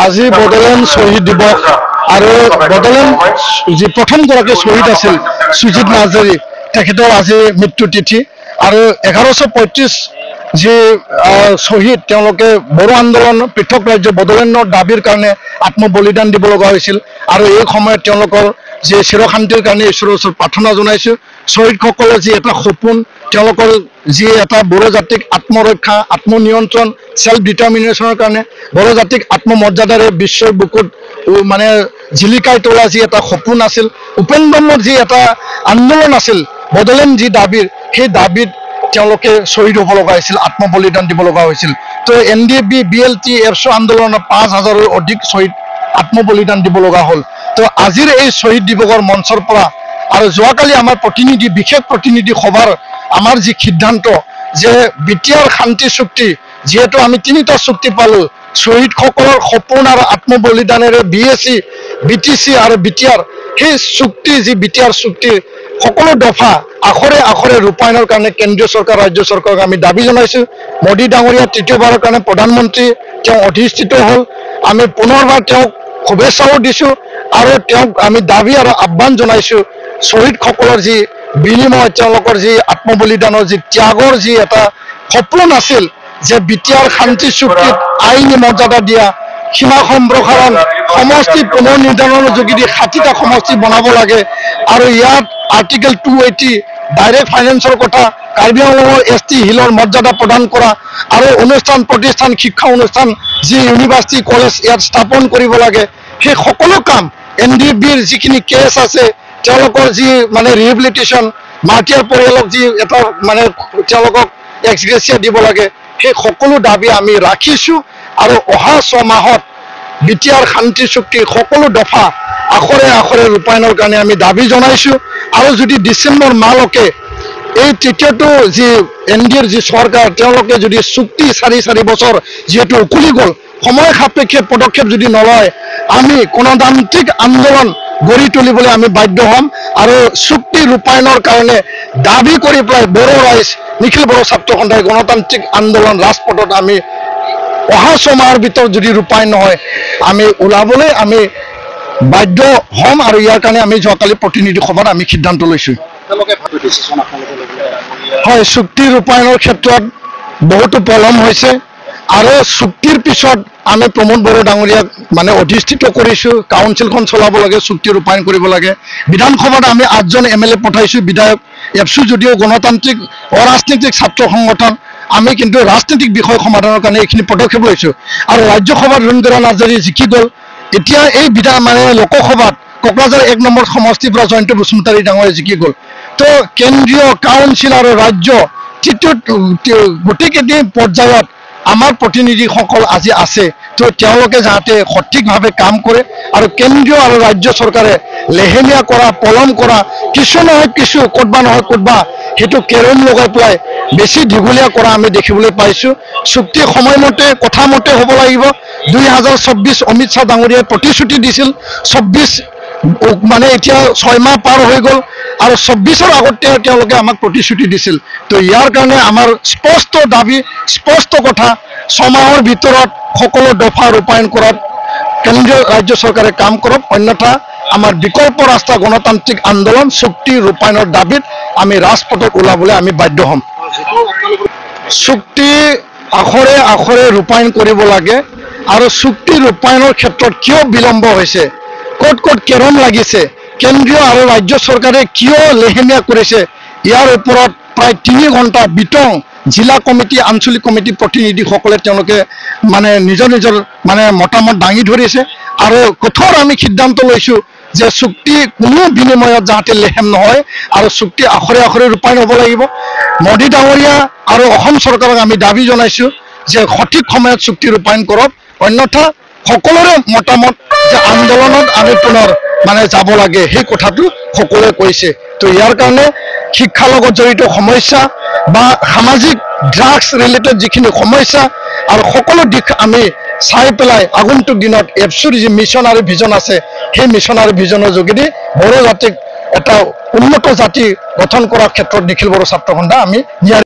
আজি বড়োলেণ্ড শহীদ দিবস আৰু বড়োলেণ্ড যি প্ৰথমগৰাকী শহীদ আছিল সুজিত নাৰ্জাৰী তেখেতৰ আজি মৃত্যু তিথি আৰু 1135 যি শহীদ তেওঁলোকে বড়ো আন্দোলন পৃথক ৰাজ্য বড়োলেণ্ডৰ দাবীৰ কাৰণে আত্মবলিদান দিব লগা হৈছিল আৰু এই সময়ত তেওঁলোকৰ যে চিৰশান্তিৰ কাৰণে ঈশ্বৰৰ ওচৰত প্ৰাৰ্থনা জনাইছো শহীদসকলৰ যি এটা সপোন তেওঁলোকৰ যি এটা বড়ো জাতিক আত্মৰক্ষা আত্মনিয়ন্ত্ৰণ সেল্ফ ডিটাৰমিনেশ্যনৰ কাৰণে বড়ো জাতিক আত্মমৰ্যাদাৰে বিশ্বৰ বুকুত মানে জিলিকাই তোলা যি এটা সপোন আছিল উপেন্দ্ৰৰ যি এটা আন্দোলন আছিল বড়োলেণ্ড যি দাবীৰ সেই দাবীত তেওঁলোকে শহীদ হ'ব লগা হৈছিল আত্মবলিদান দিব লগা হৈছিল তো এনডিএফবি বিএলটি এফছো আন্দোলনৰ 5000ৰ অধিক শহীদ আত্মবলিদান দিব লগা হ'ল তো আজিৰ এই শহীদ দিৱসৰ মঞ্চৰ পৰা আৰু যোৱাকালি আমাৰ প্ৰতিনিধি বিশেষ প্ৰতিনিধি সভাৰ আমাৰ যি সিদ্ধান্ত যে বিটিআৰ শান্তি চুক্তি যেহেতু আমি তিনিটা চুক্তি পালো শহীদসকলৰ সপোন আৰু আত্মবলিদানেৰে বিএসি বিটিসি আৰু বিটিআৰ সেই চুক্তি যি বিটিআৰ চুক্তিৰ সকলো দফা আখৰে আখৰে ৰূপায়ণৰ কাৰণে কেন্দ্ৰীয় চৰকাৰ ৰাজ্য চৰকাৰক আমি দাবী জনাইছো মোদী ডাঙৰীয়া তৃতীয়বাৰৰ কাৰণে প্ৰধানমন্ত্ৰী তেওঁ অধিষ্ঠিত হ'ল আমি পুনৰবাৰ তেওঁক শুভেচ্ছাও দিছো আৰু তেওঁক আমি দাবী আৰু আহ্বান জনাইছো শহীদসকলৰ যি বিনিময় তেওঁলোকৰ যি আত্মবলিদানৰ যি ত্যাগৰ যি এটা সপোন আছিল যে বিটিআৰ শান্তি চুক্তিত আইনী মৰ্যাদা দিয়া সীমা সম্প্ৰসাৰণ সমষ্টি পুনৰ নিৰ্ধাৰণৰ যোগেদি 60টা সমষ্টি বনাব লাগে আৰু ইয়াত আৰ্টিকেল 280 ডাইৰেক্ট ফাইনেন্সৰ কথা কাৰ্বি আংলঙৰ এছটি হিলৰ মৰ্যাদা প্ৰদান কৰা আৰু অনুষ্ঠান প্ৰতিষ্ঠান শিক্ষা অনুষ্ঠান যি ইউনিভাৰ্চিটি কলেজ ইয়াত স্থাপন কৰিব লাগে সেই সকলো কাম এনডিএফবিৰ যিখিনি কেছ আছে তেওঁলোকৰ যি মানে ৰিহেবিলিটেশ্যন মাটিয়াৰ পৰিয়ালক যি এটা মানে তেওঁলোকক এক্সগ্ৰেছিয়া দিব লাগে সেই সকলো দাবী আমি ৰাখিছো আৰু অহা 6 মাহত বিটিআৰ শান্তি চুক্তিৰ সকলো দফা আখৰে আখৰে ৰূপায়ণৰ কাৰণে আমি দাবী জনাইছো আৰু যদি ডিচেম্বৰ মাহলৈকে এই তৃতীয়টো যি এনডিএৰ যি চৰকাৰ তেওঁলোকে যদি চুক্তি 4 বছৰ যেহেতু উকলি গ'ল সময় সাপেক্ষে পদক্ষেপ যদি নলয় আমি গণতান্ত্ৰিক আন্দোলন গঢ়ি তুলিবলৈ আমি বাধ্য হ'ম আৰু চুক্তি ৰূপায়ণৰ কাৰণে দাবী কৰি পেলাই বড়ো ৰাইজ নিখিল বড়ো ছাত্ৰ সন্থাই গণতান্ত্ৰিক আন্দোলন ৰাজপথত আমি অহা 6 মাহৰ ভিতৰত যদি ৰূপায়ণ নহয় আমি ওলাবলৈ আমি বাধ্য হ'ম আৰু ইয়াৰ কাৰণে আমি যোৱাকালি প্ৰতিনিধি সভাত আমি সিদ্ধান্ত লৈছো হয় চুক্তি ৰূপায়ণৰ ক্ষেত্ৰত বহুতো পলম হৈছে আৰু চুক্তিৰ পিছত আমি প্ৰমোদ বড়ো ডাঙৰীয়াক মানে অধিষ্ঠিত কৰিছো কাউন্সিলখন চলাব লাগে চুক্তি ৰূপায়ণ কৰিব লাগে বিধানসভাত আমি 8জন এমএলএ পঠাইছো বিধায়ক এফসু যদিও গণতান্ত্ৰিক অৰাজনৈতিক ছাত্ৰ সংগঠন আমি কিন্তু ৰাজনৈতিক বিষয় সমাধানৰ কাৰণে এইখিনি পদক্ষেপ লৈছো আৰু ৰাজ্যসভাত ৰুণগৰা নাৰ্জাৰী জিকি গ'ল এতিয়া এই বিধান মানে লোকসভাত কোকৰাঝাৰ 1 নম্বৰ সমষ্টিৰ পৰা জয়ন্ত বসুমতাৰী ডাঙৰীয়া জিকি গ'ল তো কেন্দ্ৰীয় কাউন্সিল আৰু ৰাজ্য গোটেইকেইটি পৰ্যায়ত আমাৰ প্ৰতিনিধিসকল আজি আছে তো তেওঁলোকে যাতে সঠিকভাৱে কাম কৰে আৰু কেন্দ্ৰীয় আৰু ৰাজ্য চৰকাৰে লেহেমীয়া কৰা পলম কৰা কিছু নহয় কিছু ক'তবা নহয় ক'তবা হেতু কেৰম লগাই পেলাই বেছি ঢিগুলীয়া কৰা আমি দেখিবলৈ পাইছো চুক্তি সময়মতে কথামতে হ'ব লাগিব 2024 অমিত শাহ ডাঙৰীয়াই প্ৰতিশ্ৰুতি দিছিল 24 মানে এতিয়া 6 মাহ পাৰ হৈ গ'ল আৰু 24ৰ আগতে তেওঁলোকে আমাক প্ৰতিশ্ৰুতি দিছিল তো ইয়াৰ কাৰণে আমাৰ স্পষ্ট দাবী স্পষ্ট কথা 6 মাহৰ ভিতৰত সকলো দফা ৰূপায়ণ কৰাত কেন্দ্ৰীয় ৰাজ্য চৰকাৰে কাম কৰক অন্যথা আমাৰ বিকল্প ৰাস্তা গণতান্ত্ৰিক আন্দোলন চুক্তি ৰূপায়ণৰ দাবীত আমি ৰাজপথত ওলাবলৈ আমি বাধ্য হ'ম চুক্তি আখৰে আখৰে ৰূপায়ণ কৰিব লাগে আৰু চুক্তি ৰূপায়ণৰ ক্ষেত্ৰত কিয় বিলম্ব হৈছে ক'ত ক'ত কেৰম লাগিছে কেন্দ্ৰীয় আৰু ৰাজ্য চৰকাৰে কিয় লেহেমীয়া কৰিছে ইয়াৰ ওপৰত প্ৰায় 3 ঘণ্টা বিতং জিলা কমিটি আঞ্চলিক কমিটি প্ৰতিনিধিসকলে তেওঁলোকে মানে নিজৰ মানে মতামত দাঙি ধৰিছে আৰু কঠোৰ আমি সিদ্ধান্ত লৈছো যে চুক্তি কোনো বিনিময়ত যাতে লেহেম নহয় আৰু চুক্তি আখৰে আখৰে ৰূপায়ণ হ'ব লাগিব মোদী ডাঙৰীয়া আৰু অসম চৰকাৰক আমি দাবী জনাইছো যে সঠিক সময়ত চুক্তি ৰূপায়ণ কৰক অন্যথা সকলোৰে মতামত যে আন্দোলনত আমি পুনৰ মানে যাব লাগে সেই কথাটো সকলোৱে কৈছে তো ইয়াৰ কাৰণে শিক্ষাৰ লগত জড়িত সমস্যা বা সামাজিক ড্ৰাগছ ৰিলেটেড যিখিনি সমস্যা আৰু সকলো দিশ আমি চাই পেলাই আগন্তুক দিনত এফসুৰ যি মিছন আৰু ভিজন আছে সেই মিছন আৰু ভিজনৰ যোগেদি বড়ো জাতিক এটা উন্নত জাতি গঠন কৰাৰ ক্ষেত্ৰত নিখিল বড়ো ছাত্ৰ সন্থা আমি